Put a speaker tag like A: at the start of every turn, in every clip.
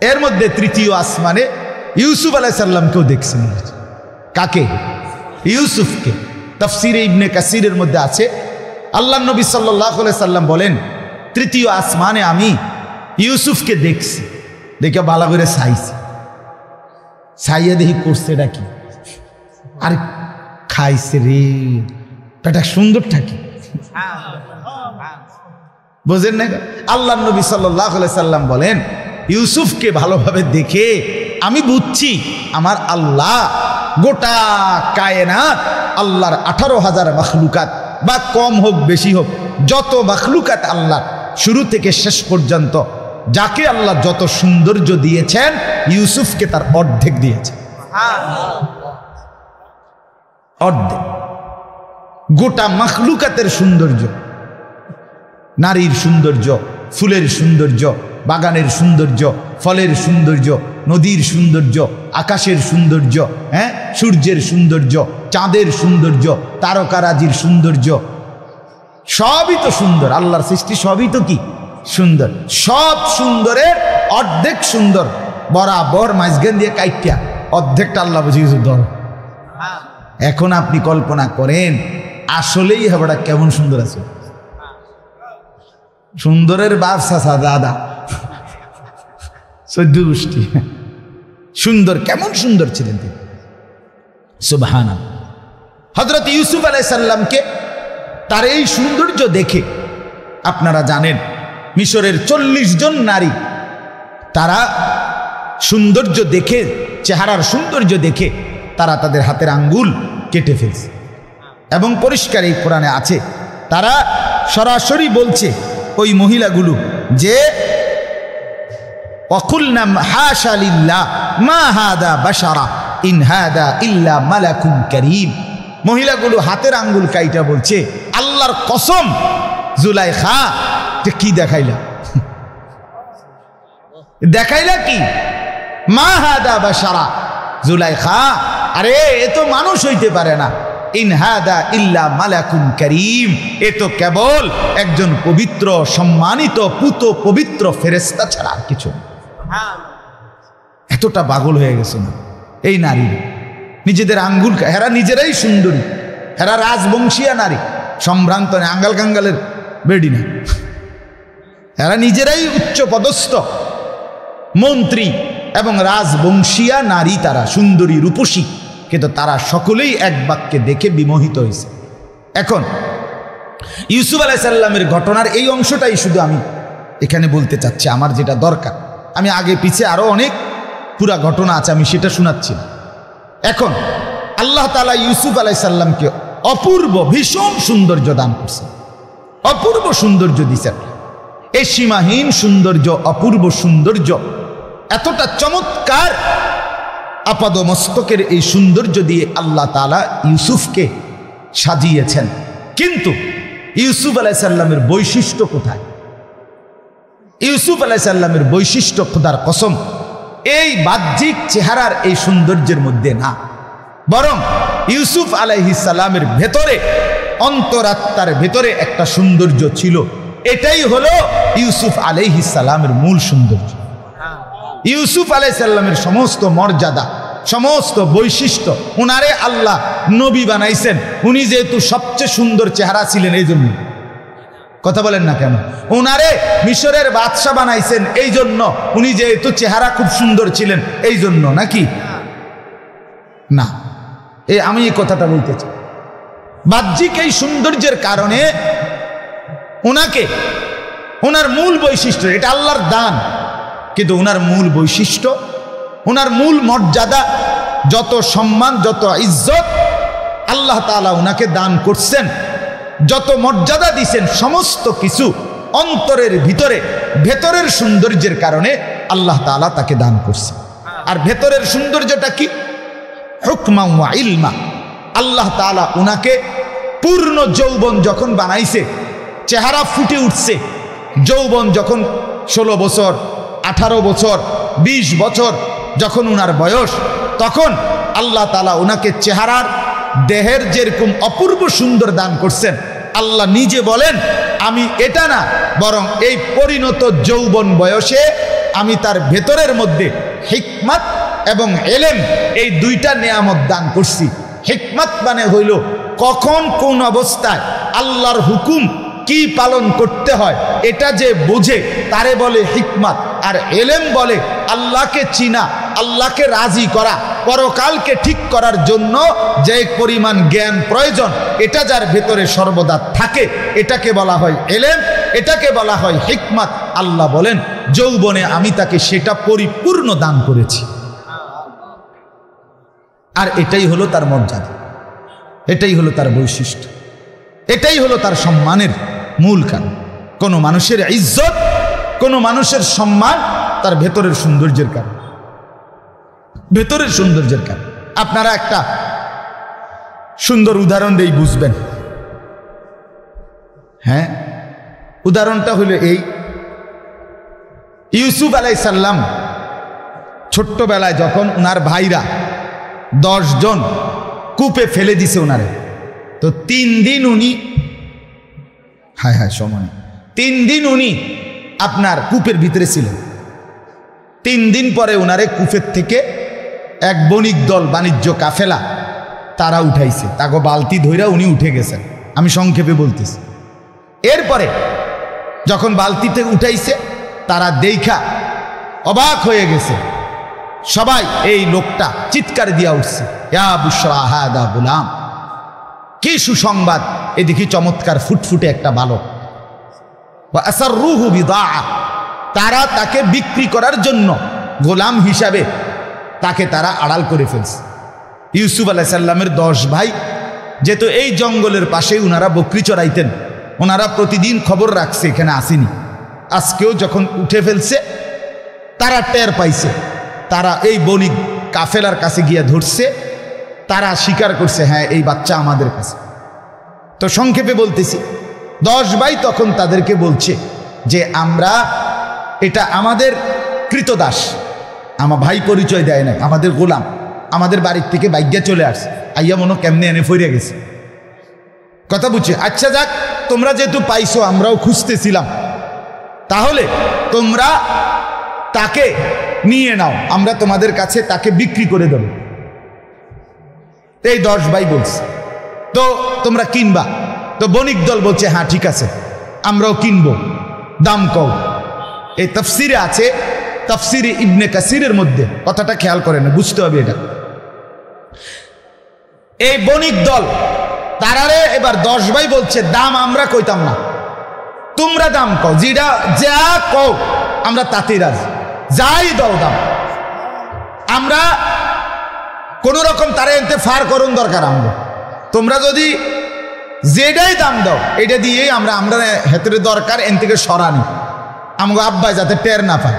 A: এর মধ্যে তৃতীয় আসমানে ইউসুফ আলাইহিস সালামকেও দেখছেন। কাকে? ইউসুফকে। তাফসিরে ইবনে কাসিরের মধ্যে আছে, আল্লাহ নবী সাল্লাল্লাহু আলাইহি সাল্লাম বলেন, তৃতীয় আসমানে আমি ইউসুফকে দেখছি, দেখে ভালো করে চাইছি, চাইয়া দেখি করছে এটা কি, আর খাইছে রে, এটা সুন্দর থাকি, বুঝেন না? আল্লাহ নবী সাল্লাল্লাহু আলাইহি সাল্লাম বলেন, ইউসুফকে ভালোভাবে দেখে আমি বুঝছি আমার আল্লাহ গোটা কায়নাত, আল্লাহর 18,000 মাখলুকাত, বা কম হোক বেশি হোক, যত মাখলুকাত আল্লাহ শুরু থেকে শেষ পর্যন্ত, যাকে আল্লাহ যত সৌন্দর্য দিয়েছেন, ইউসুফকে তার অর্ধেক দিয়েছে। অর্ধেক। গোটা মাখলুকাতের সৌন্দর্য, নারীর সৌন্দর্য, ফুলের সৌন্দর্য, বাগানের সৌন্দর্য, ফলের সৌন্দর্য, নদীর সৌন্দর্য, আকাশের সৌন্দর্য, হ্যাঁ, সূর্যের সৌন্দর্য, চাঁদের সৌন্দর্য, তারকারাজির সৌন্দর্য, সবই তো সুন্দর। আল্লাহর সৃষ্টি সবই তো কি সুন্দর। সব সুন্দরের অর্ধেক সুন্দর, বরাবর মাঝখান দিয়ে কাইটিয়া অর্ধেকটা আল্লাহ বুঝে গেছে ধর। এখন আপনি কল্পনা করেন আসলেই হেবড়া কেমন সুন্দর আছে। সুন্দরের বাপ চাচা দাদা 14 গোষ্ঠী সুন্দর, কেমন সুন্দর ছিলেন তিনি, সুবহানাল্লাহ। হযরত ইউসুফ আলাইহিস সালামকে তার এই সৌন্দর্য দেখে, আপনারা জানেন মিশরের 40 জন নারী, তারা সৌন্দর্য দেখে, চেহারার সৌন্দর্য দেখে তারা তাদের হাতের আঙ্গুল কেটে ফেলছে। এবং পরিষ্কার এই কোরআনে আছে, তারা সরাসরি বলছে ওই মহিলাগুলো যে ওয়াকুলনা হাশা লিল্লাহ মা হাদা বাশারা ইন হাদা ইল্লা মালাকুন কারীম। মহিলাগুলো হাতের আঙ্গুল কাইটা বলছে, আল্লাহর কসম জুলাইখা কি দেখাইলা, দেখাইলা কি, মা হাদা বাশারা, জুলাইখা আরে এ তো মানুষ হইতে পারে না, ইন হাদা ইল্লা মালাকুন কারীম, এ তো কেবল একজন পবিত্র সম্মানিত পুত পবিত্র ফেরেশতা ছাড়া আর কিছু। এতটা পাগল হয়ে গেছে না এই নারী, নিজেদের আঙ্গুল, এরা নিজেরাই সুন্দরী, এরা রাজবংশীয় নারী, সম্ভ্রান্ত আঙ্গাল কাঙ্গালের বেডি না, এরা নিজেরাই উচ্চ পদস্থ মন্ত্রী এবং রাজবংশীয় নারী, তারা সুন্দরী রূপসী, কিন্তু তারা সকলেই এক বাক্যে দেখে বিমোহিত হয়েছে। এখন ইউসুফ আলাইহিস সালামের ঘটনার এই অংশটাই শুধু আমি এখানে বলতে চাচ্ছি, আমার যেটা দরকার। আমি আগে পিছে আরো অনেক পুরা ঘটনা আছে, আমি সেটা শোনাচ্ছি। এখন আল্লাহ তাআলা ইউসুফ আলাইহিস সালামকে অপূর্ব ভীষণ সৌন্দর্য দান করছেন, অপূর্ব সৌন্দর্য দিয়েছেন। এই সীমাহীন সৌন্দর্য, অপূর্ব সৌন্দর্য, এতটা চমৎকার আপাদমস্তকের এই সৌন্দর্য দিয়ে আল্লাহ তাআলা ইউসুফকে সাজিয়েছেন। কিন্তু ইউসুফ আলাইহিস সালামের বৈশিষ্ট্য কোথায়? ইউসুফ আলাইহিস সালামের বৈশিষ্ট্য খোদার কসম এই বাহ্যিক চেহারার এই সৌন্দর্যের মধ্যে না, বরং ইউসুফ আলাইহিস সালামের ভেতরে, অন্তরাত্মার ভেতরে একটা সৌন্দর্য ছিল। এটাই হলো ইউসুফ আলাইহিস সালামের মূল সৌন্দর্য। ইউসুফ আলাইহিস সালামের সমস্ত মর্যাদা, সমস্ত বৈশিষ্ট্য, উনারে আল্লাহ নবী বানাইছেন। উনি যেহেতু সবচেয়ে সুন্দর চেহারা ছিলেন, এই জন্য। কথা বলেন না কেন? উনারে মিশরের বাদশা বানাইছেন এই জন্য, উনি যেহেতু চেহারা খুব সুন্দর ছিলেন এই জন্য, নাকি না? আমি এই কথাটা বলতে চাই, বাহ্যিক এই সৌন্দর্যের কারণে ওনাকে, ওনার মূল বৈশিষ্ট্য, এটা আল্লাহর দান, কিন্তু ওনার মূল বৈশিষ্ট্য, ওনার মূল মর্যাদা, যত সম্মান, যত ইজ্জত আল্লাহ তাআলা ওনাকে দান করছেন, যত মর্যাদা দিছেন, সমস্ত কিছু অন্তরের ভিতরে, ভেতরের সৌন্দর্যের কারণে আল্লাহ তাআলা তাকে দান করছে। আর ভেতরের সৌন্দর্যটা কি? হুকমা ওয়া ইলমা। আল্লাহ তাআলা ওনাকে পূর্ণ যৌবন যখন বানাইছে, চেহারা ফুটে উঠছে, যৌবন যখন 16 বছর, 18 বছর, 20 বছর যখন উনার বয়স, তখন আল্লাহ তাআলা ওনাকে চেহারার, দেহের যেরকম অপূর্ব সুন্দর দান করছেন, আল্লাহ নিজে বলেন আমি এটা না, বরং এই পরিণত যৌবন বয়সে আমি তার ভেতরের মধ্যে হিকমত এবং এলেম এই দুইটা নেয়ামত দান করছি। হিকমত মানে হইল কখন কোন অবস্থায় আল্লাহর হুকুম কি পালন করতে হয় এটা যে বোঝে তারে বলে হিকমত। আর এলেম বলে আল্লাহকে চিনা, আল্লাহকে রাজি করা, পরকালকে ঠিক করার জন্য যে পরিমাণ জ্ঞান প্রয়োজন এটা যার ভেতরে সর্বদা থাকে এটাকে বলা হয় এলেম, এটাকে বলা হয় হিকমত। আল্লাহ বলেন যৌবনে আমি তাকে সেটা পরিপূর্ণ দান করেছি। আর এটাই হলো তার মর্যাদা, এটাই হলো তার বৈশিষ্ট্য, এটাই হলো তার সম্মানের মূল কারণ। কোনো মানুষের ইজ্জত, কোনো মানুষের সম্মান তার ভেতরের সৌন্দর্যের কারণ, ভেতরের সৌন্দর্যের কারণ। আপনারা একটা সুন্দর উদাহরণ দিয়ে বুঝবেন। হ্যাঁ, উদাহরণটা হলো এই, ইউসুফ আলাইহিস সালাম ছোট্টবেলায় যখন ওনার ভাইরা 10 জন কূপে ফেলে দিছে ওনারে, তো 3 দিন উনি সময় 3 দিন উনি আপনার কূপের ভিতরে ছিলেন। 3 দিন পরে ওনারে কূপের থেকে এক বণিক দল, বাণিজ্য কাফেলা তারা উঠাইছে, তাকে বালতি ধইরা উনি উঠে গেছেন। আমি সংক্ষেপে বলতেছি। এরপরে যখন বালতিতে উঠাইছে তারা দেখা অবাক হয়ে গেছে, সবাই এই লোকটা চিৎকার দিয়া উঠছে, ইয়া বুশরা হাদা গুলাম, কি সুসংবাদ, এদিকে চমৎকার ফুটফুটে একটা বালক। ওয়া আসররুহু বিদাআ, তারা তাকে বিক্রি করার জন্য গোলাম হিসাবে তাকে তারা আড়াল করে ফেলছে। ইউসুফ আলাইহিস সালামের 10 ভাই যেহেতু এই জঙ্গলের পাশে ওনারা বকরি চড়াইতেন, ওনারা প্রতিদিন খবর রাখছে এখানে আসেনি। আজকেও যখন উঠে ফেলছে তারা টের পাইছে, তারা এই বণিক কাফেলার কাছে গিয়ে ধরছে, তারা স্বীকার করছে হ্যাঁ এই বাচ্চা আমাদের কাছে। তো সংক্ষেপে বলতেছি, 10 ভাই তখন তাদেরকে বলছে যে আমরা এটা আমাদের কৃতদাস, আমার ভাই পরিচয় দেয় না, আমাদের গোলাম, আমাদের বাড়ির থেকে বাইজ্ঞা চলে আসছে, আইয়া মনো কেমনে এনে ফিরে গেছে। কথা বুঝছে? আচ্ছা যাক, তোমরা যেহেতু পাইছো আমরাও খুঁজতেছিলাম, তাহলে তোমরা তাকে নিয়ে নাও, আমরা তোমাদের কাছে তাকে বিক্রি করে দেব। এই 10 ভাই বলছে তো তোমরা কিনবা? তো বণিক দল বলছে হ্যাঁ ঠিক আছে আমরাও কিনবো, দাম কও। এই তাফসিরে আছে, তাফসিরে ইবনে কাসিরের মধ্যে কথাটা খেয়াল করেন, বুঝতে হবে এটা। এই বণিক দল তারারে এবার 10 ভাই বলছে দাম আমরা কইতাম না, তোমরা দাম কও, যেটা যা কও আমরা তাতেই রাজি, যাই দাও দাম, আমরা কোন রকম তারা এনতে ফার করুন দরকার আমরা, তোমরা যদি যেটাই দাম দাও এটা দিয়েই আমরা হেতরে দরকার এন থেকে সরানি, আমাকে আব্বাই যাতে টের না পায়,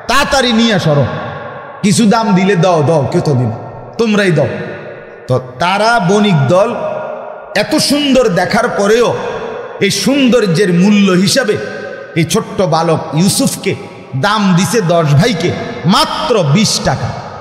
A: তাড়াতাড়ি নিয়ে সরো, কিছু দাম দিলে দাও দাও, কেউ তো দিন, তোমরাই দাও। তো তারা বণিক দল এত সুন্দর দেখার পরেও এই সৌন্দর্যের মূল্য হিসাবে এই ছোট্ট বালক ইউসুফকে দাম দিছে 10 ভাইকে মাত্র 20 টাকা।